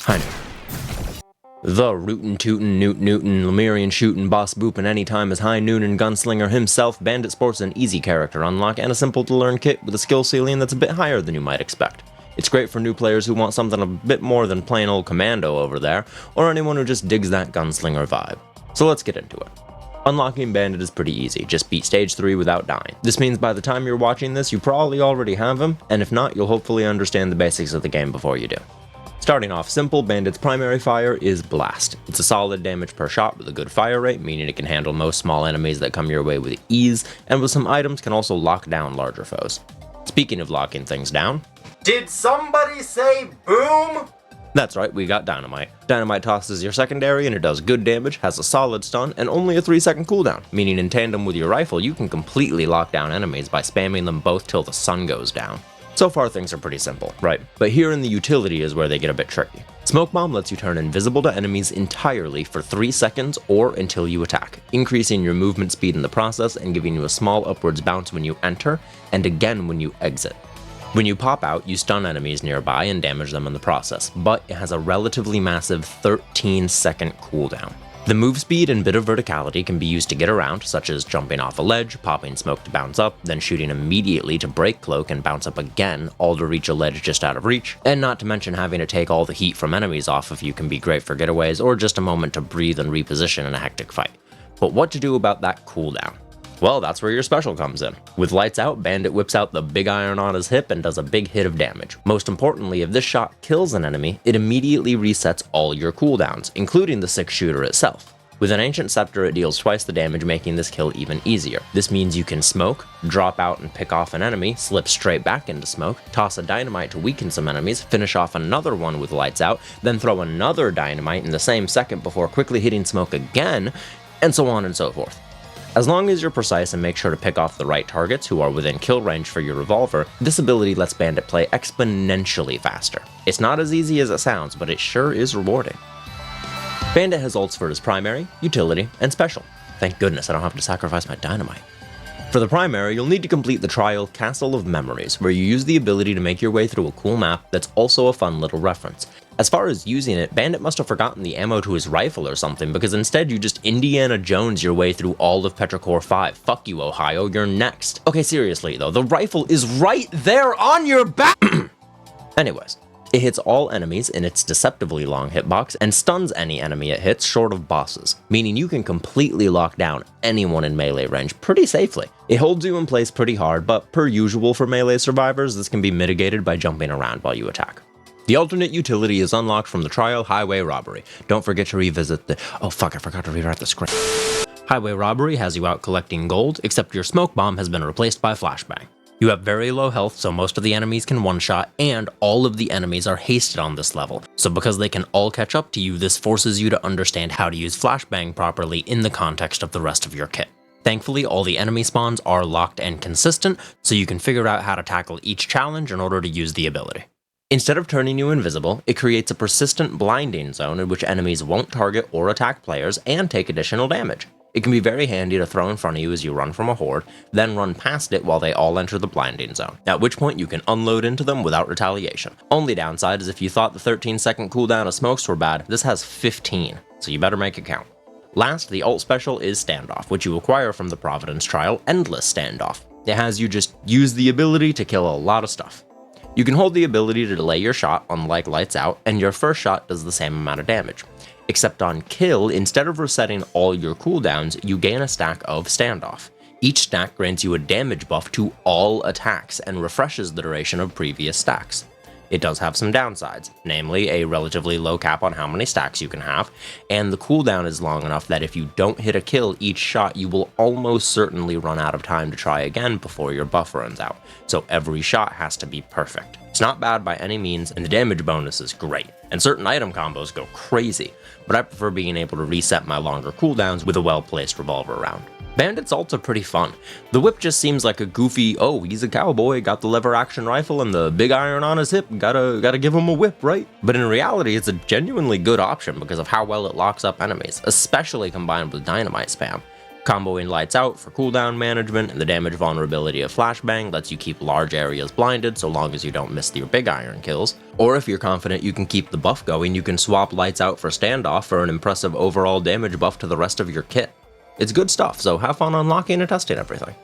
High noon. The rootin' tootin' newton Lemurian shootin' boss boopin' anytime is High Noon and Gunslinger himself. Bandit sports an easy character unlock and a simple to learn kit with a skill ceiling that's a bit higher than you might expect. It's great for new players who want something a bit more than plain old commando over there, or anyone who just digs that Gunslinger vibe. So let's get into it. Unlocking Bandit is pretty easy, just beat stage 3 without dying. This means by the time you're watching this, you probably already have him, and if not, you'll hopefully understand the basics of the game before you do. Starting off simple, Bandit's primary fire is Blast. It's a solid damage per shot with a good fire rate, meaning it can handle most small enemies that come your way with ease, and with some items can also lock down larger foes. Speaking of locking things down... Did somebody say boom? That's right, we got Dynamite. Dynamite tosses your secondary and it does good damage, has a solid stun, and only a 3-second cooldown, meaning in tandem with your rifle you can completely lock down enemies by spamming them both till the sun goes down. So far things are pretty simple, right? But here in the utility is where they get a bit tricky. Smoke Bomb lets you turn invisible to enemies entirely for 3 seconds or until you attack, increasing your movement speed in the process and giving you a small upwards bounce when you enter, and again when you exit. When you pop out, you stun enemies nearby and damage them in the process, but it has a relatively massive 13-second cooldown. The move speed and bit of verticality can be used to get around, such as jumping off a ledge, popping smoke to bounce up, then shooting immediately to break cloak and bounce up again, all to reach a ledge just out of reach, and not to mention having to take all the heat from enemies off if you can be great for getaways or just a moment to breathe and reposition in a hectic fight. But what to do about that cooldown? Well, that's where your special comes in. With Lights Out, Bandit whips out the big iron on his hip and does a big hit of damage. Most importantly, if this shot kills an enemy, it immediately resets all your cooldowns, including the 6-shooter itself. With an Ancient Scepter, it deals twice the damage, making this kill even easier. This means you can smoke, drop out and pick off an enemy, slip straight back into smoke, toss a dynamite to weaken some enemies, finish off another one with Lights Out, then throw another dynamite in the same second before quickly hitting smoke again, and so on and so forth. As long as you're precise and make sure to pick off the right targets who are within kill range for your revolver, this ability lets Bandit play exponentially faster. It's not as easy as it sounds, but it sure is rewarding. Bandit has ults for his primary, utility, and special. Thank goodness I don't have to sacrifice my dynamite. For the primary, you'll need to complete the trial Castle of Memories, where you use the ability to make your way through a cool map that's also a fun little reference. As far as using it, Bandit must have forgotten the ammo to his rifle or something, because instead you just Indiana Jones your way through all of Petrichor 5. Fuck you, Ohio, you're next. Okay, seriously though, the rifle is right there on your back! Anyways, it hits all enemies in its deceptively long hitbox and stuns any enemy it hits short of bosses, meaning you can completely lock down anyone in melee range pretty safely. It holds you in place pretty hard, but per usual for melee survivors, this can be mitigated by jumping around while you attack. The alternate utility is unlocked from the trial Highway Robbery. Don't forget to revisit the... Oh fuck, I forgot to rewrite the script. Highway Robbery has you out collecting gold, except your smoke bomb has been replaced by flashbang. You have very low health, so most of the enemies can one-shot, and all of the enemies are hasted on this level. So because they can all catch up to you, this forces you to understand how to use flashbang properly in the context of the rest of your kit. Thankfully, all the enemy spawns are locked and consistent, so you can figure out how to tackle each challenge in order to use the ability. Instead of turning you invisible, it creates a persistent blinding zone in which enemies won't target or attack players and take additional damage. It can be very handy to throw in front of you as you run from a horde, then run past it while they all enter the blinding zone, at which point you can unload into them without retaliation. Only downside is if you thought the 13-second cooldown of smokes were bad, this has 15, so you better make it count. Last, the ult special is Standoff, which you acquire from the Providence trial Endless Standoff. It has you just use the ability to kill a lot of stuff. You can hold the ability to delay your shot, unlike Lights Out, and your first shot does the same amount of damage. Except on kill, instead of resetting all your cooldowns, you gain a stack of Standoff. Each stack grants you a damage buff to all attacks and refreshes the duration of previous stacks. It does have some downsides, namely a relatively low cap on how many stacks you can have, and the cooldown is long enough that if you don't hit a kill each shot, you will almost certainly run out of time to try again before your buff runs out, so every shot has to be perfect. It's not bad by any means, and the damage bonus is great, and certain item combos go crazy, but I prefer being able to reset my longer cooldowns with a well-placed revolver round. Bandit's ults are pretty fun. The whip just seems like a goofy, oh, he's a cowboy, got the lever action rifle and the big iron on his hip, gotta give him a whip, right? But in reality, it's a genuinely good option because of how well it locks up enemies, especially combined with dynamite spam. Comboing Lights Out for cooldown management, and the damage vulnerability of Flashbang lets you keep large areas blinded so long as you don't miss your big iron kills. Or if you're confident you can keep the buff going, you can swap Lights Out for Standoff for an impressive overall damage buff to the rest of your kit. It's good stuff, so have fun unlocking and testing everything.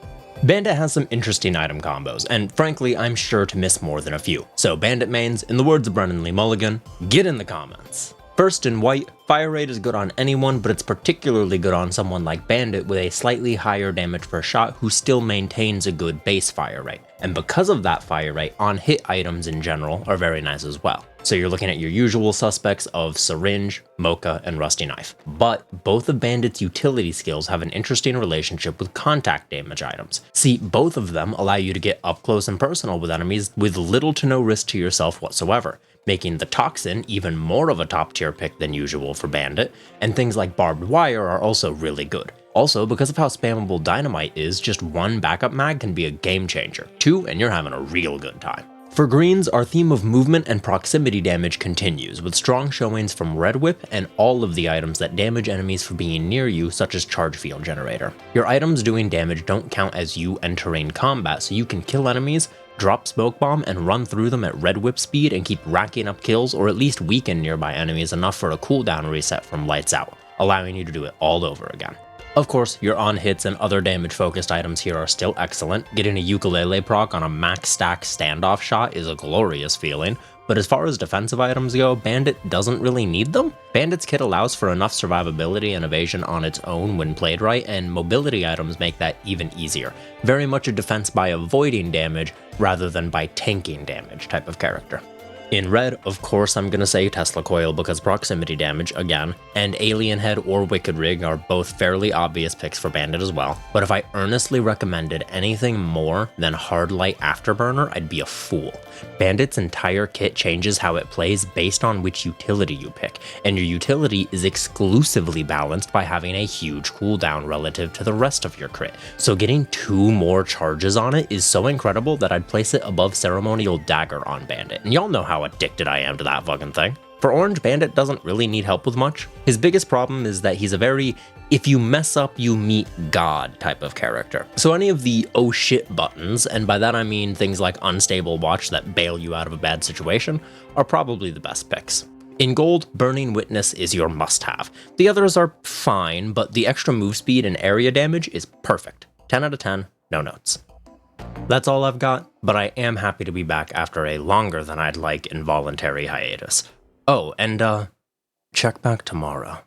Bandit has some interesting item combos, and frankly, I'm sure to miss more than a few. So Bandit mains, in the words of Brennan Lee Mulligan, get in the comments. First in white, fire rate is good on anyone, but it's particularly good on someone like Bandit with a slightly higher damage per shot who still maintains a good base fire rate. And because of that fire rate, on-hit items in general are very nice as well. So you're looking at your usual suspects of Syringe, Mocha, and Rusty Knife. But both of Bandit's utility skills have an interesting relationship with contact damage items. See, both of them allow you to get up close and personal with enemies with little to no risk to yourself whatsoever, making the Toxin even more of a top tier pick than usual for Bandit, and things like Barbed Wire are also really good. Also, because of how spammable Dynamite is, just one backup mag can be a game changer. 2, and you're having a real good time. For greens, our theme of movement and proximity damage continues, with strong showings from Red Whip and all of the items that damage enemies for being near you, such as Charge Field Generator. Your items doing damage don't count as you entering combat, so you can kill enemies, drop Smoke Bomb, and run through them at Red Whip speed and keep racking up kills or at least weaken nearby enemies enough for a cooldown reset from Lights Out, allowing you to do it all over again. Of course, your on-hits and other damage-focused items here are still excellent. Getting a Ukulele proc on a max stack standoff shot is a glorious feeling, but as far as defensive items go, Bandit doesn't really need them. Bandit's kit allows for enough survivability and evasion on its own when played right, and mobility items make that even easier. Very much a defense by avoiding damage rather than by tanking damage type of character. In red, of course I'm gonna say Tesla Coil because proximity damage, again, and Alien Head or Wicked Rig are both fairly obvious picks for Bandit as well, but if I earnestly recommended anything more than Hard Light Afterburner, I'd be a fool. Bandit's entire kit changes how it plays based on which utility you pick, and your utility is exclusively balanced by having a huge cooldown relative to the rest of your crit, so getting 2 more charges on it is so incredible that I'd place it above Ceremonial Dagger on Bandit, and y'all know how addicted I am to that fucking thing. For orange, Bandit doesn't really need help with much. His biggest problem is that he's a very if you mess up you meet God type of character. So any of the oh shit buttons, and by that I mean things like Unstable Watch that bail you out of a bad situation, are probably the best picks. In gold, Burning Witness is your must-have. The others are fine, but the extra move speed and area damage is perfect. 10 out of 10, no notes. That's all I've got, but I am happy to be back after a longer than I'd like involuntary hiatus. Oh, and check back tomorrow.